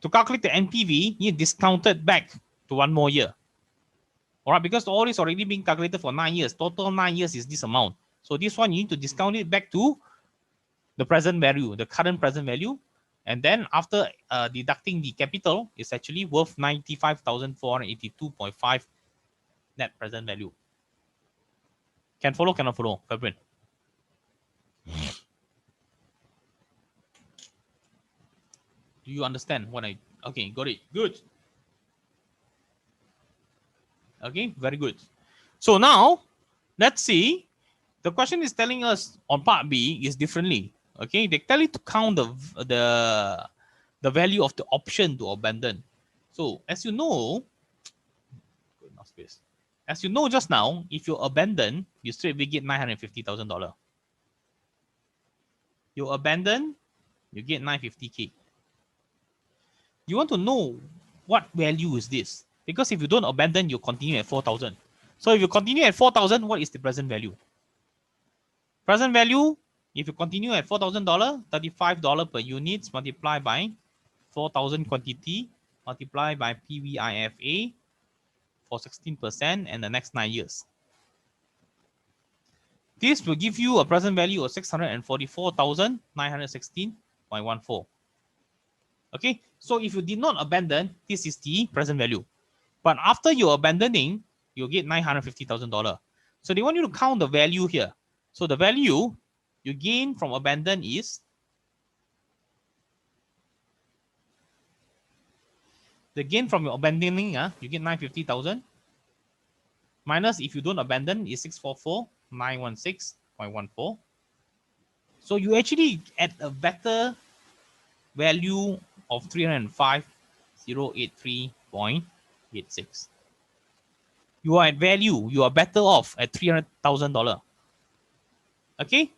to calculate the NPV, you discount it back to 1 more year. All right, because all is already being calculated for 9 years. Total 9 years is this amount. So this one, you need to discount it back to the present value, the current present value. And then after deducting the capital, it's actually worth 95,482.5 net present value. Can follow, cannot follow, Fabian? Do you understand what I... Okay, got it. Good. Okay, very good. So now, let's see. The question is telling us on part B is differently. Okay, they tell you to count the value of the option to abandon. So as you know, as you know just now, if you abandon, you straight away get $950,000. You abandon, you get 950K. You want to know what value is this? Because if you don't abandon, you continue at 4,000. So if you continue at 4,000, what is the present value? Present value, if you continue at $4,000, $35 per unit multiplied by 4,000 quantity multiplied by PVIFA for 16% and the next 9 years. This will give you a present value of 644,916.14. Okay, so if you did not abandon, this is the present value. But after you're abandoning, you'll get $950,000. So they want you to count the value here. So the value you gain from abandon is the gain from your abandoning, you get 950,000 minus if you don't abandon is 644,916.14. So you actually at a better value of 305,083.86. You are at value, you are better off at $300,000. Okay,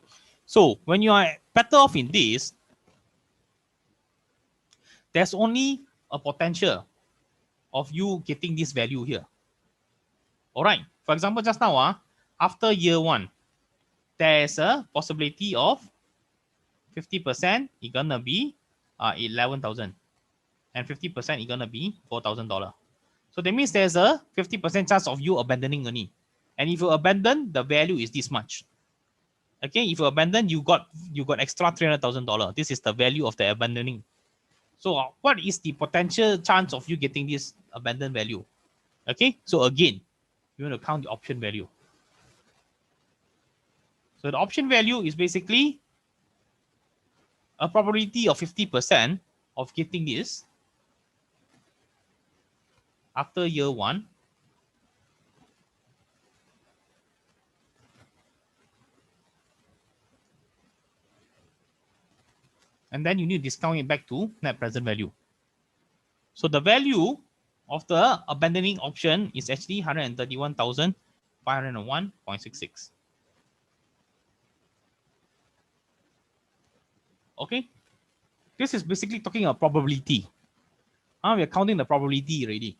so when you are better off in this, there's only a potential of you getting this value here. All right, for example, just now, after year 1, there's a possibility of 50%, it's gonna be 11,000, and 50% is gonna be $4,000. So that means there's a 50% chance of you abandoning only. And if you abandon, the value is this much. Okay, if you abandon, you got extra $300,000. This is the value of the abandoning. So what is the potential chance of you getting this abandoned value? Okay, so again, you want to count the option value. So the option value is basically a probability of 50% of getting this after year 1. And then you need to discount it back to net present value. So the value of the abandoning option is actually 131,501.66. Okay, this is basically talking about probability. We are counting the probability already.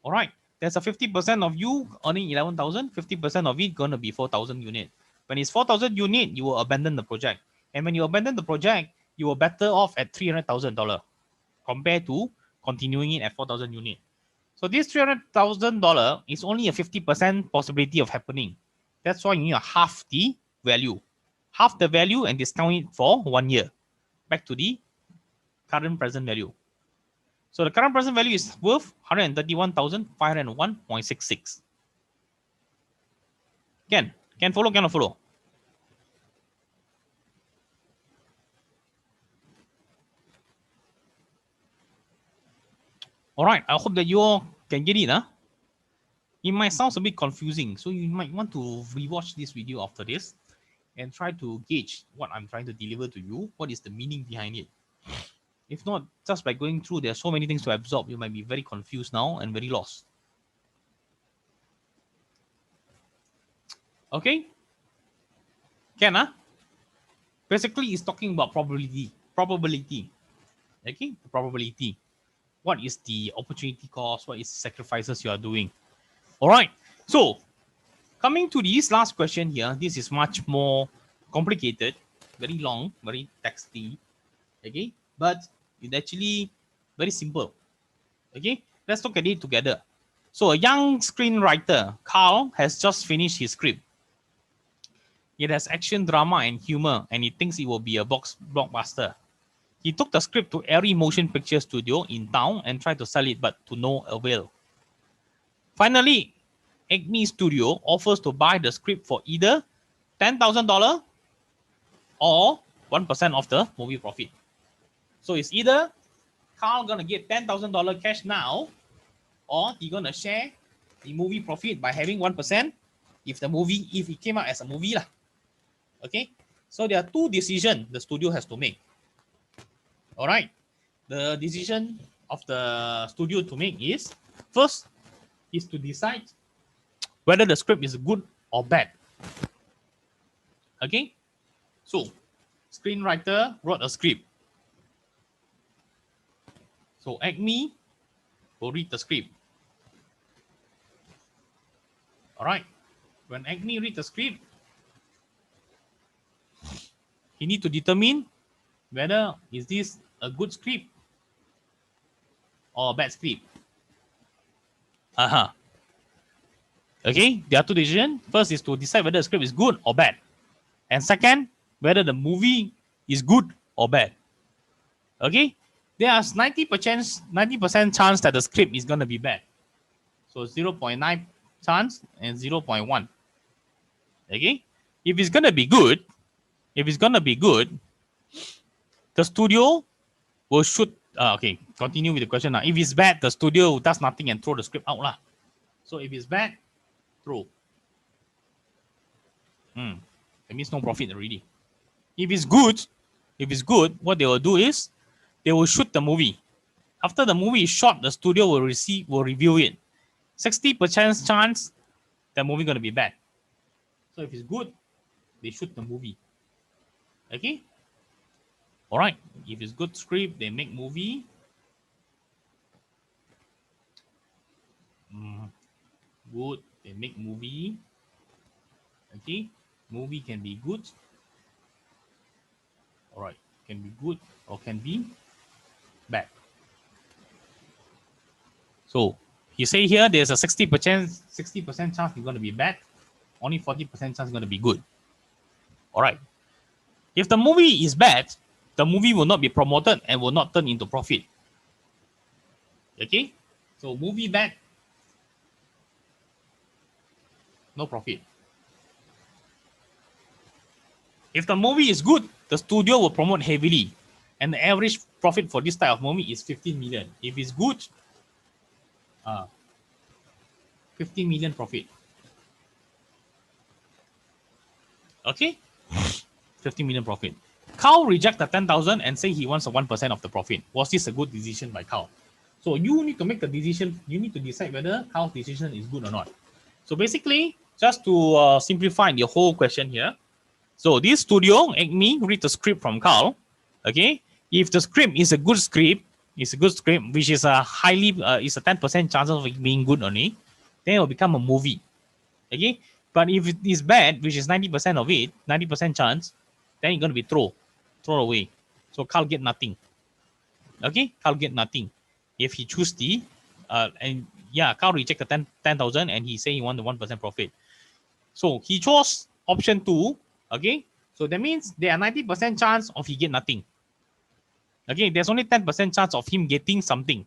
All right, there's a 50% of you earning 11,000, 50% of it going to be 4,000 unit. When it's 4,000 unit, you will abandon the project. And when you abandon the project, you are better off at $300,000 compared to continuing it at 4,000 unit. So this $300,000 is only a 50% possibility of happening. That's why you need to half the value. Half the value and discount it for 1 year. Back to the current present value. So the current present value is worth 131,501.66. Can follow, cannot follow? All right, I hope that you all can get it. It might sound a bit confusing, so you might want to rewatch this video after this and try to gauge what I'm trying to deliver to you. What is the meaning behind it? If not, just by going through, there are so many things to absorb. You might be very confused now and very lost. Okay? Can, Basically, it's talking about probability. Probability. Okay? The probability. What is the opportunity cost? What is the sacrifices you are doing? All right. So, coming to this last question here, this is much more complicated, very long, very texty. Okay? But it's actually very simple. Okay? Let's look at it together. So, a young screenwriter, Carl, has just finished his script. It has action, drama, and humor, and he thinks it will be a blockbuster. He took the script to every motion picture studio in town and tried to sell it, but to no avail. Finally, Acme Studio offers to buy the script for either $10,000 or 1% of the movie profit. So it's either Carl gonna get $10,000 cash now, or he gonna share the movie profit by having 1% if it came out as a movie lah. Okay, so there are two decisions the studio has to make. All right, the decision of the studio to make is, first is to decide whether the script is good or bad. Okay, so screenwriter wrote a script. So Acme will read the script. All right, when Acme read the script, he need to determine whether is this a good script or a bad script. Okay, there are two decisions. First is to decide whether the script is good or bad. And second, whether the movie is good or bad. Okay, there is 90% chance that the script is going to be bad. So 0.9 chance and 0.1. Okay, if it's going to be good, the studio will shoot. Okay, continue with the question now. If it's bad, the studio does nothing and throw the script out lah. So if it's bad, throw. That means no profit already. If it's good, what they will do is they will shoot the movie. After the movie is shot, the studio will review it. 60% chance the movie gonna be bad. So if it's good, they shoot the movie. Okay. All right. If it's good script, they make movie. Good, they make movie. Okay, movie can be good. All right, can be good or can be bad. So you say here there's a 60% chance it's going to be bad, only 40% chance it's going to be good. All right. If the movie is bad, the movie will not be promoted and will not turn into profit. Okay, so movie bad, no profit. If the movie is good, the studio will promote heavily, and the average profit for this type of movie is 15 million. If it's good, 15 million profit. Okay, 15 million profit. Carl rejected 10,000 and say he wants a 1% of the profit. Was this a good decision by Carl? So you need to make the decision. You need to decide whether Carl's decision is good or not. So basically, just to simplify the whole question here. So this studio, Acme, read the script from Carl. Okay, if the script is a good script, which is a is a 10% chance of it being good only, then it will become a movie. Okay, but if it is bad, which is 90% of it, 90% chance, then it's gonna be throw away. So Carl get nothing. Okay, Carl get nothing. If he choose the Carl rejected 10,000 and he say he want the 1% profit. So he chose option 2. Okay, so that means there are 90% chance of he get nothing. Okay, there's only 10% chance of him getting something.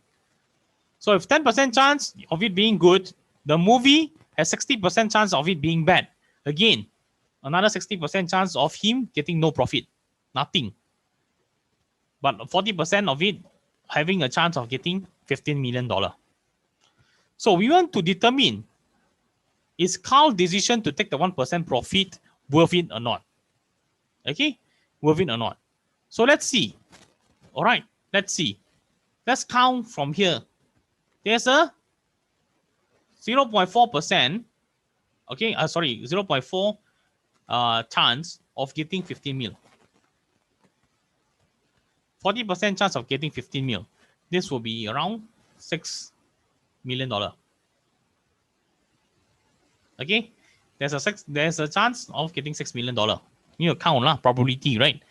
So if 10% chance of it being good, the movie has 60% chance of it being bad. Again, another 60% chance of him getting no profit, nothing. But 40% of it, having a chance of getting $15 million. So we want to determine, is Carl's decision to take the 1% profit worth it or not? Okay, worth it or not? So let's see. All right, let's see. Let's count from here. There's a 0.4%. Okay, 0.4 chance of getting 15 mil. 40% chance of getting 15 mil. This will be around $6 million. Okay, there's a chance of getting $6 million. You count lah, probability, right?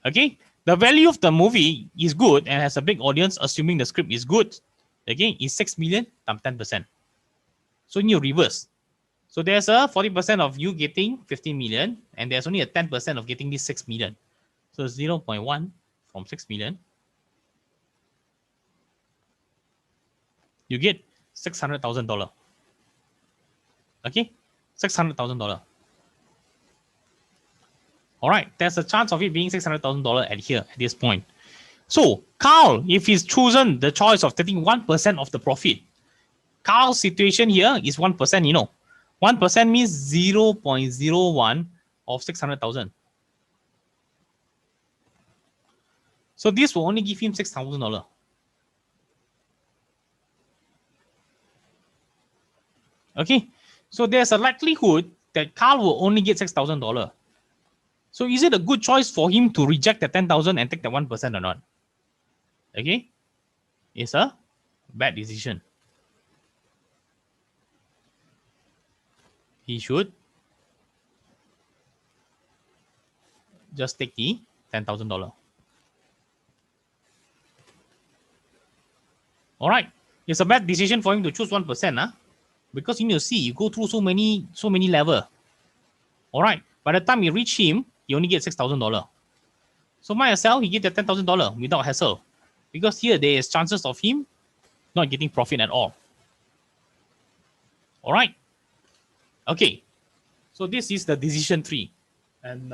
Okay, the value of the movie is good and has a big audience, assuming the script is good. Okay, is 6 million times 10%. So you reverse. So there's a 40% of you getting 15 million, and there's only a 10% of getting this 6 million. So 0.1 from 6 million, you get $600,000. Okay, $600,000. All right, there's a chance of it being $600,000 at here at this point. So Carl, if he's chosen the choice of taking 1% of the profit, Carl's situation here is 1%. You know, 1% means 0.01 of 600,000. So this will only give him $6,000. Okay, so there's a likelihood that Carl will only get $6,000. So is it a good choice for him to reject the 10,000 and take the 1% or not? Okay, it's a bad decision. He should just take the $10,000. All right, it's a bad decision for him to choose 1%, because you need to see, you go through so many levels. All right, by the time you reach him, you only get $6,000. So might as well he get the $10,000 without hassle, because here there is chances of him not getting profit at all. All right. Okay. So this is the decision tree, and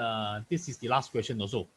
this is the last question also.